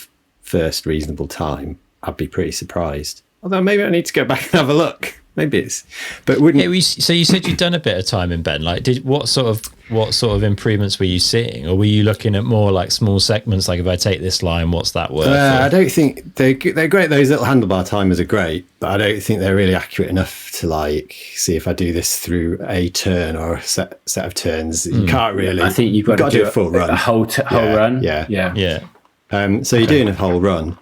first reasonable time, I'd be pretty surprised. Although maybe I need to go back and have a look. maybe it's, but wouldn't. So you said you'd done a bit of time in Ben. Like, what sort of improvements were you seeing, or were you looking at more like small segments? Like, if I take this line, what's that worth? I don't think they're great. Those little handlebar timers are great, but I don't think they're really accurate enough to like see if I do this through a turn or a set of turns. You can't really. I think you've got to do a full run, a whole run. Yeah. So you're doing a whole run.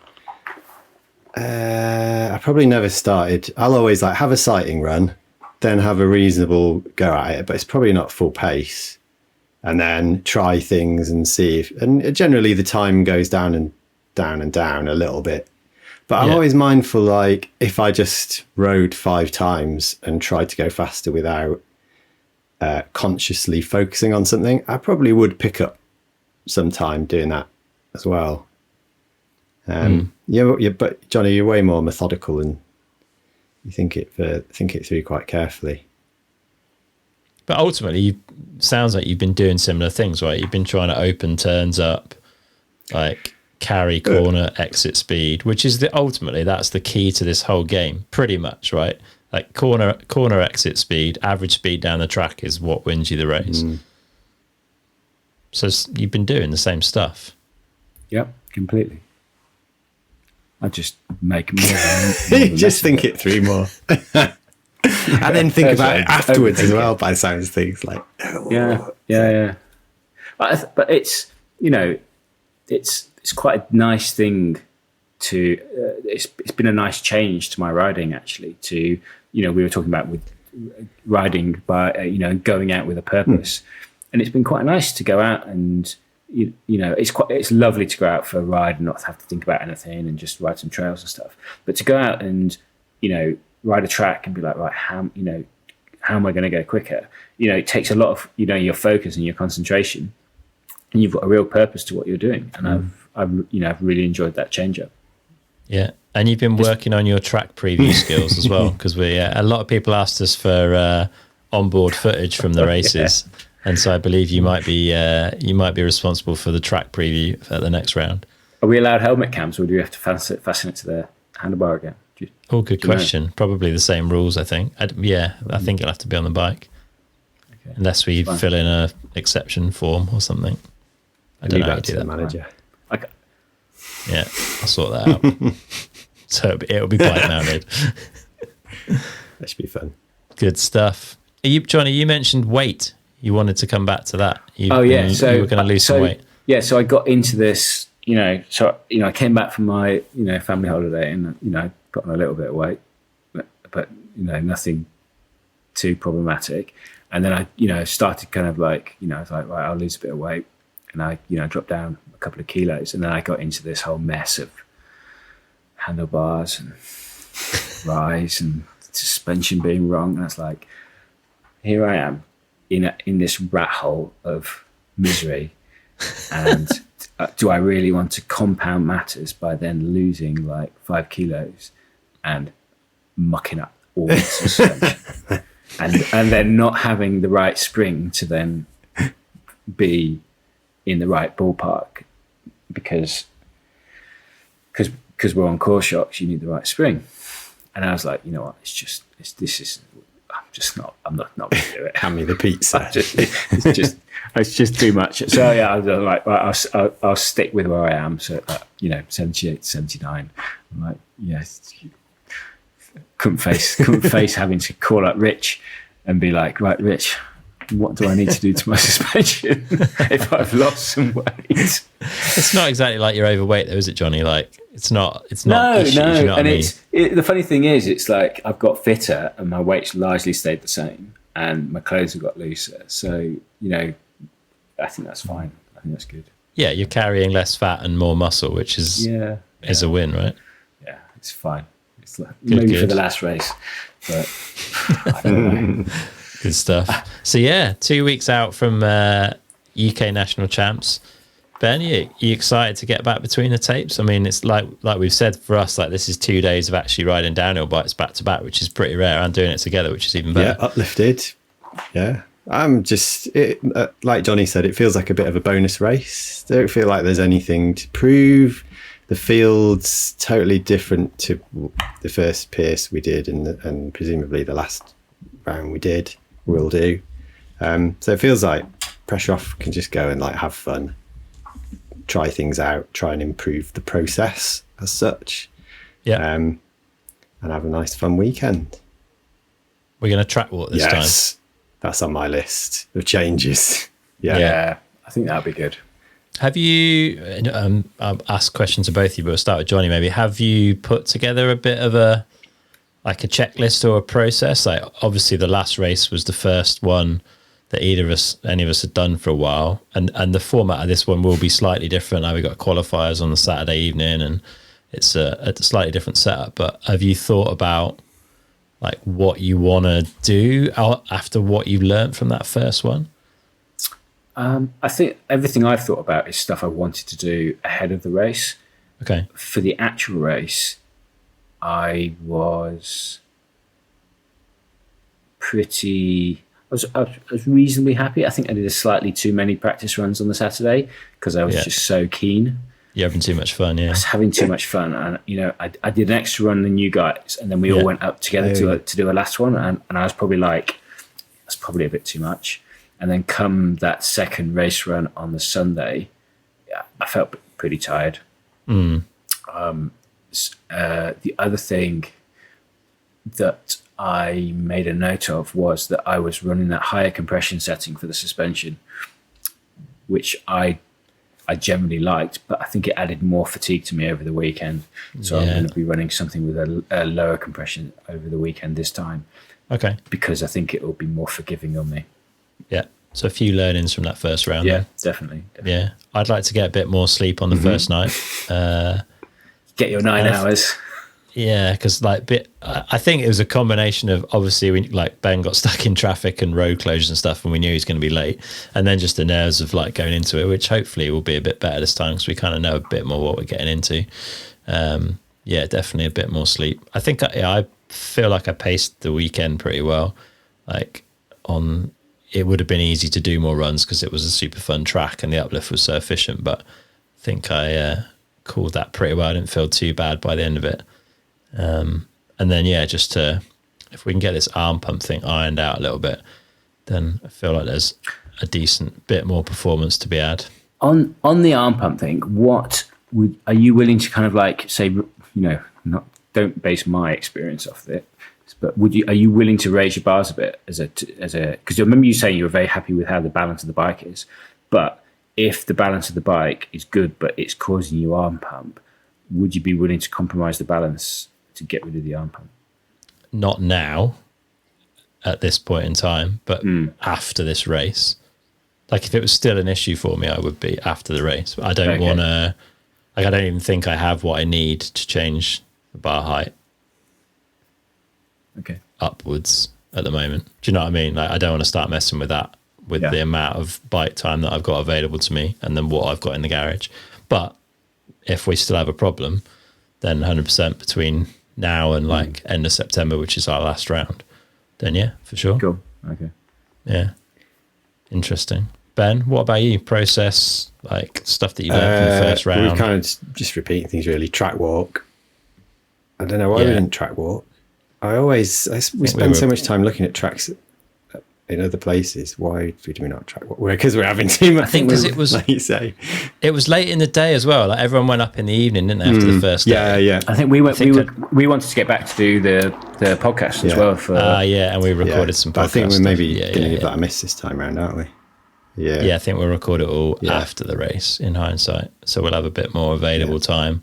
I probably never started. I'll always like have a sighting run, then have a reasonable go at it, but it's probably not full pace, and then try things and see if, and generally the time goes down and down and down a little bit. But I'm always mindful, like if I just rode 5 times and tried to go faster without consciously focusing on something, I probably would pick up some time doing that as well. But Johnny, you're way more methodical and you think it through quite carefully. But ultimately, sounds like you've been doing similar things, right? You've been trying to open turns up, like carry corner, exit speed, which is ultimately that's the key to this whole game, pretty much, right? Like corner exit speed, average speed down the track is what wins you the race. So you've been doing the same stuff. Yep, completely. I just make more. Just think it through more. And then think about it afterwards as well, by the sounds of things. Like, yeah. But it's, it's quite a nice thing to, it's been a nice change to my riding, actually, to, we were talking about with riding by, going out with a purpose. And it's been quite nice to go out and, it's lovely to go out for a ride and not have to think about anything and just ride some trails and stuff. But to go out and, ride a track and be like, right, how am I going to go quicker? It takes a lot of, your focus and your concentration, and you've got a real purpose to what you're doing. And I've really enjoyed that change up. Yeah. And you've been working on your track preview skills as well, because a lot of people asked us for onboard footage from the races. Yeah. And so I believe you might be responsible for the track preview at the next round. Are we allowed helmet cams, or do we have to fasten it to the handlebar again? Good question. Know? Probably the same rules, I think. I think it'll have to be on the bike, unless we fill in a exception form or something. I don't know how to do that. Manager. Okay. Yeah, I'll sort that out. So it'll be bike mounted. That should be fun. Good stuff. Johnny, you mentioned weight. You wanted to come back to that. So you were going to lose some weight. Yeah, so I got into this, I came back from my, family holiday and, put on a little bit of weight, but nothing too problematic. And then I, started kind of like, I was like, right, I'll lose a bit of weight. And I, dropped down a couple of kilos. And then I got into this whole mess of handlebars and rise and suspension being wrong. And I was like, here I am in this rat hole of misery. And do I really want to compound matters by then losing like 5 kilos and mucking up all the suspension and then not having the right spring to then be in the right ballpark because we're on core shocks, you need the right spring. And I was like, you know what, I'm not going to do it. Hand me the pizza. It's just too much. So yeah, I was like, right, I'll stick with where I am. So 78, 79. I'm like, yes, couldn't face having to call up Rich and be like, right, Rich, what do I need to do to my suspension if I've lost some weight? It's not exactly like you're overweight, though, is it, Johnny? Like it's not. No. Issues, you know and I mean? The funny thing is, it's like I've got fitter and my weight's largely stayed the same, and my clothes have got looser. So I think that's fine. I think that's good. Yeah, you're carrying less fat and more muscle, which is a win, right? Yeah, it's fine. It's like, maybe for the last race, but I don't know. Good stuff. So 2 weeks out from UK national champs. Ben, you excited to get back between the tapes? I mean, it's like we've said, for us, like this is 2 days of actually riding downhill bikes back to back, which is pretty rare, and doing it together, which is even better. Yeah, uplifted. Yeah. I'm just, like Johnny said, it feels like a bit of a bonus race. Don't feel like there's anything to prove. the field's totally different to the first Pierce we did, and presumably the last round we'll do. So it feels like pressure off can just go and like have fun, try things out, try and improve the process as such. Yeah. And have a nice fun weekend. We're going to track walk this time. That's on my list of changes. Yeah, I think that'd be good. Have you, I'll ask questions to both of you, but we'll start with Johnny maybe. Have you put together a bit of a checklist or a process? Like obviously the last race was the first one that any of us had done for a while. And the format of this one will be slightly different. Like we got qualifiers on the Saturday evening and it's a slightly different setup. But have you thought about like what you want to do after what you learned from that first one? I think everything I've thought about is stuff I wanted to do ahead of the race. Okay. For the actual race, I was reasonably happy. I think I did slightly too many practice runs on the Saturday because I was just so keen. You're having too much fun, yeah. I was having too much fun. And, I did an extra run than you guys, and then we all went up together to do a last one. And I was probably like, that's probably a bit too much. And then come that second race run on the Sunday, I felt pretty tired. The other thing that I made a note of was that I was running that higher compression setting for the suspension, which I generally liked, but I think it added more fatigue to me over the weekend. So I'm going to be running something with a lower compression over the weekend this time. Okay. Because I think it will be more forgiving on me. Yeah. So a few learnings from that first round. Yeah, then. definitely. Yeah. I'd like to get a bit more sleep on the first night. Get your 9 hours. Yeah, because I think it was a combination of obviously Ben got stuck in traffic and road closures and stuff, and we knew he was going to be late, and then just the nerves of like going into it, which hopefully will be a bit better this time because we kind of know a bit more what we're getting into. Yeah, definitely a bit more sleep. I think I feel like I paced the weekend pretty well. It would have been easy to do more runs because it was a super fun track and the uplift was so efficient, but I think I called that pretty well. I didn't feel too bad by the end of it. And then if we can get this arm pump thing ironed out a little bit, then I feel like there's a decent bit more performance to be had. On the arm pump thing, are you willing to kind of like say, don't base my experience off it, but are you willing to raise your bars a bit because I remember you saying you were very happy with how the balance of the bike is, but if the balance of the bike is good but it's causing you arm pump, would you be willing to compromise the balance to get rid of the arm pump? Not now at this point in time, but after this race. Like if it was still an issue for me, I would be after the race. I don't want to, I don't even think I have what I need to change the bar height upwards at the moment. Do you know what I mean? Like I don't want to start messing with that with the amount of bike time that I've got available to me and then what I've got in the garage. But if we still have a problem, then 100% between now and like end of September, which is our last round, then yeah, for sure. Cool. Okay. Yeah. Interesting. Ben, what about you? Process, like stuff that you learned from the first round? We're kind of just repeating things really. Track walk. I don't know why we didn't track walk. We spend so much time looking at tracks in other places. Why do we not track walk? Because we're having too much. I think because it was, like you say, it was late in the day as well. Like everyone went up in the evening, didn't they, after the first day? Yeah. I think we wanted to get back to do the podcast as well. And we recorded some podcasts. But I think we're maybe going to give that a miss this time around, aren't we? Yeah, I think we'll record it all after the race in hindsight. So we'll have a bit more available time.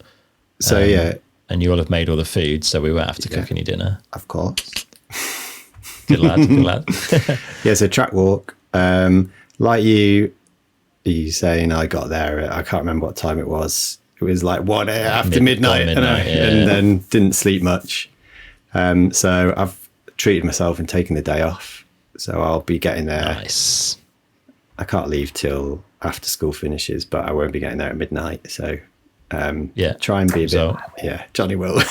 So, And you all have made all the food, so we won't have to cook any dinner. Of course. Good lad. So track walk. Like you saying, I got there, I can't remember what time it was. It was like 1 after midnight and then didn't sleep much. So I've treated myself and taken the day off. So I'll be getting there. Nice. I can't leave till after school finishes, but I won't be getting there at midnight. So try and be a bit. Johnny will.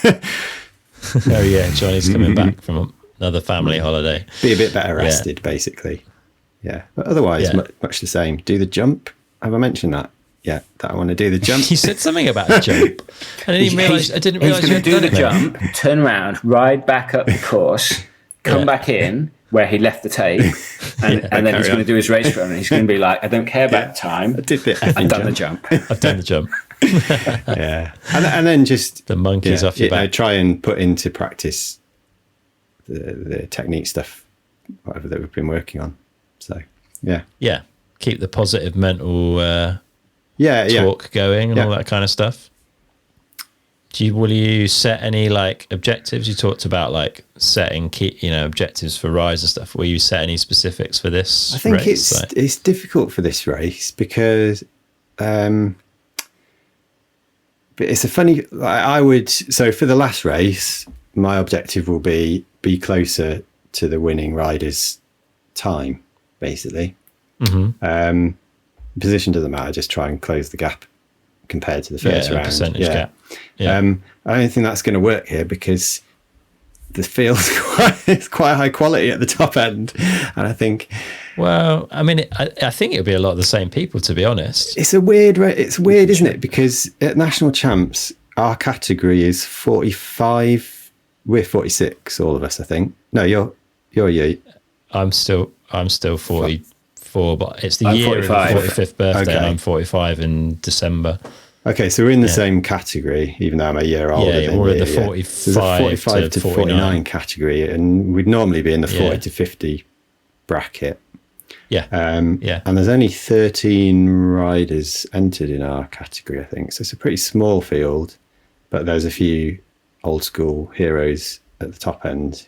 Oh yeah, Johnny's coming back from another family holiday. Be a bit better rested, basically. Yeah, but otherwise much the same. Do the jump. Have I mentioned that? yet that I want to do the jump. You said something about a jump. I didn't even realise. I didn't realise He's you going had to do done the it. jump, turn around, ride back up the course, come back in where he left the tape, and then he's going to do his race run, and he's going to be like, I don't care about the time. I did the I've done the jump. I've done the jump. Yeah, and then just The monkeys off your back. try and put into practice the technique stuff, whatever that we've been working on. So Yeah. Keep the positive mental yeah. talk going and all that kind of stuff. Will you set any like objectives? You talked about like setting key, objectives for Rise and stuff. Will you set any specifics for this? I think race? it's difficult for this race because but it's a funny. So for the last race, my objective will be closer to the winning rider's time, basically. Position doesn't matter. Just try and close the gap compared to the first round. Percentage gap. Yeah. I don't think that's going to work here because the field's quite high quality at the top end, and I think. Well, I mean, I think it'll be a lot of the same people, to be honest. It's weird, isn't it? Because at national champs, our category is 45. We're 46, all of us, I think. No, you're. I'm still 44, but it's the I'm year of the 45. 45th birthday, Okay. and I'm 45 in December. Okay, so we're in the same category, even though I'm a year older. Yeah, than we're in you, the yeah. 45 So there's a 45 to 49 category, and we'd normally be in the 40 to 50 bracket. Yeah. And there's only 13 riders entered in our category, I think. So it's a pretty small field, but there's a few old school heroes at the top end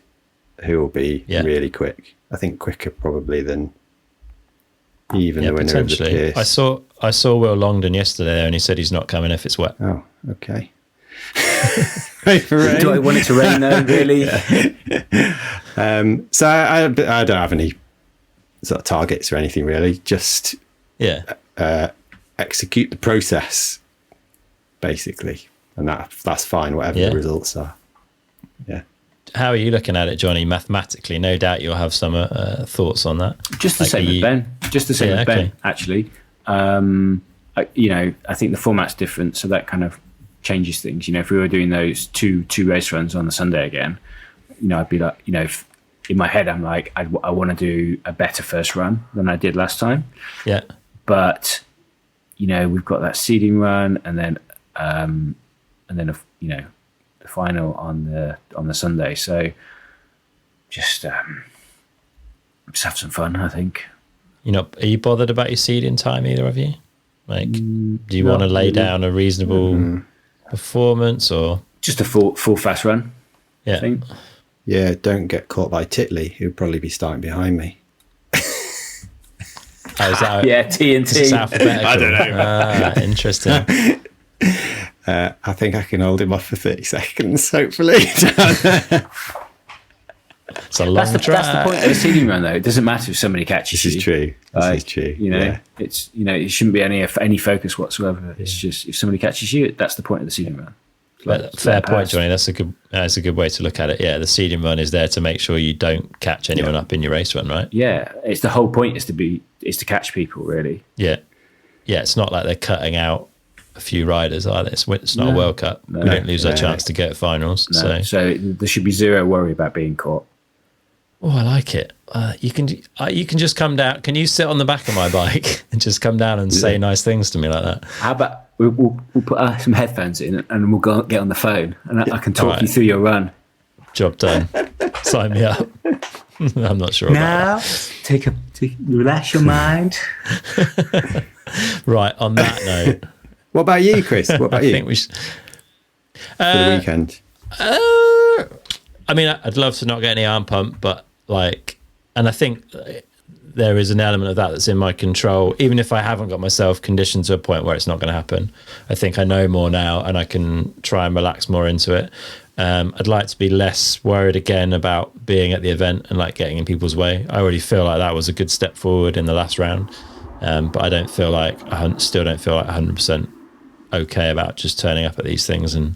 who will be really quick. I think quicker probably than even the winner of the Pierce. I saw Will Longdon yesterday, and he said he's not coming if it's wet. Oh, okay. Pray for rain. Do I want it to rain though, really? So I don't have any sort of targets or anything really. Just execute the process, basically, and that's fine. Whatever the results are. Yeah. How are you looking at it, Johnny? Mathematically, no doubt you'll have some thoughts on that. Just the same with Ben. Just the same with Ben, actually. I think the format's different, so that kind of changes things. If we were doing those two race runs on the Sunday again, I'd be like, in my head, I'm like, I want to do a better first run than I did last time. Yeah. But we've got that seeding run, and then the final on the Sunday. So just have some fun, I think. Are you bothered about your seeding time, either of you? Like, do you want to lay down a reasonable performance, or just a full fast run? Yeah. I think. Yeah, don't get caught by Titley, who'll probably be starting behind me. Oh, is that TNT. Is alphabetical? I don't know. Interesting. I think I can hold him off for 30 seconds, hopefully. It's a long track. That's the point of the seeding run, though. It doesn't matter if somebody catches you. This is true. This is true. It's it shouldn't be any focus whatsoever. It's just if somebody catches you, that's the point of the seeding run. Fair point, Johnny. That's a good way to look at it. Yeah, the seeding run is there to make sure you don't catch anyone up in your race run, right? Yeah, it's the whole point is to catch people, really. Yeah. It's not like they're cutting out a few riders either. It's not a World Cup. We don't lose our chance to go to finals. So there should be zero worry about being caught. Oh, I like it. You can just come down. Can you sit on the back of my bike and just come down and say nice things to me like that? How about we'll put some headphones in and we'll get on the phone and I can talk you through your run. Job done. Sign me up. I'm not sure about that. Relax your mind. Right, on that note. What about you, Chris? What about you? I think we should. For the weekend. I mean, I'd love to not get any arm pump, but and I think there is an element of that that's in my control, even if I haven't got myself conditioned to a point where it's not going to happen. I think I know more now and I can try and relax more into it. I'd like to be less worried again about being at the event and getting in people's way. I already feel like that was a good step forward in the last round. But I don't feel like, still don't feel like 100% okay about just turning up at these things and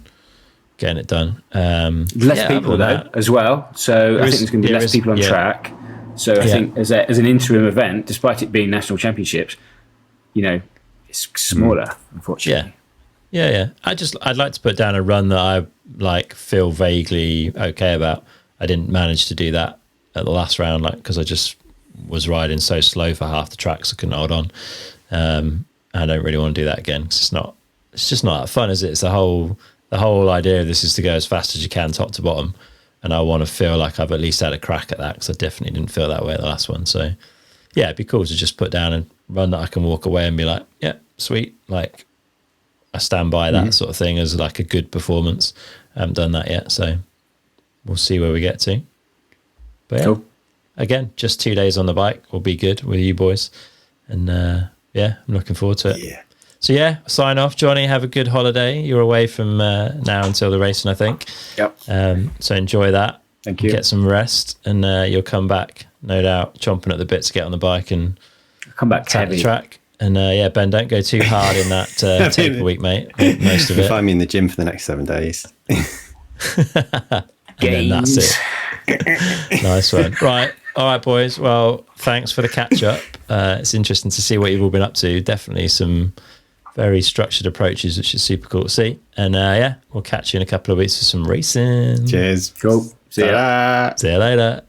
getting it done. Less people though, as well. So I think there's going to be less people on track. So I think as an interim event, despite it being national championships, it's it's smaller, unfortunately. Yeah. I'd like to put down a run that I like feel vaguely okay about. I didn't manage to do that at the last round, like because I just was riding so slow for half the tracks I couldn't hold on. I don't really want to do that again because it's just not that fun, is it? It's the whole idea of this is to go as fast as you can, top to bottom, and I want to feel like I've at least had a crack at that because I definitely didn't feel that way at the last one. So yeah, it'd be cool to just put down a run that I can walk away and be like, yeah, sweet, like I stand by that sort of thing as like a good performance. I haven't done that yet, so we'll see where we get to. But yeah, Cool. Again, just 2 days on the bike will be good with you boys, and yeah, I'm looking forward to it. Yeah. So yeah, sign off, Johnny. Have a good holiday. You're away from now until the racing, I think. Yep. So enjoy that. Thank you. Get some rest, and you'll come back, no doubt, chomping at the bit to get on the bike and Come back attack the heavy. track. And yeah, Ben, don't go too hard in that taper week, mate. Most of You'll it. find me in the gym for the next 7 days. And then that's it. Nice one. Right. All right, boys. Well, thanks for the catch up. It's interesting to see what you've all been up to. Definitely some very structured approaches, which is super cool to see. And yeah, we'll catch you in a couple of weeks for some racing. Cheers. Cool. See ya. Ta-da. See you later.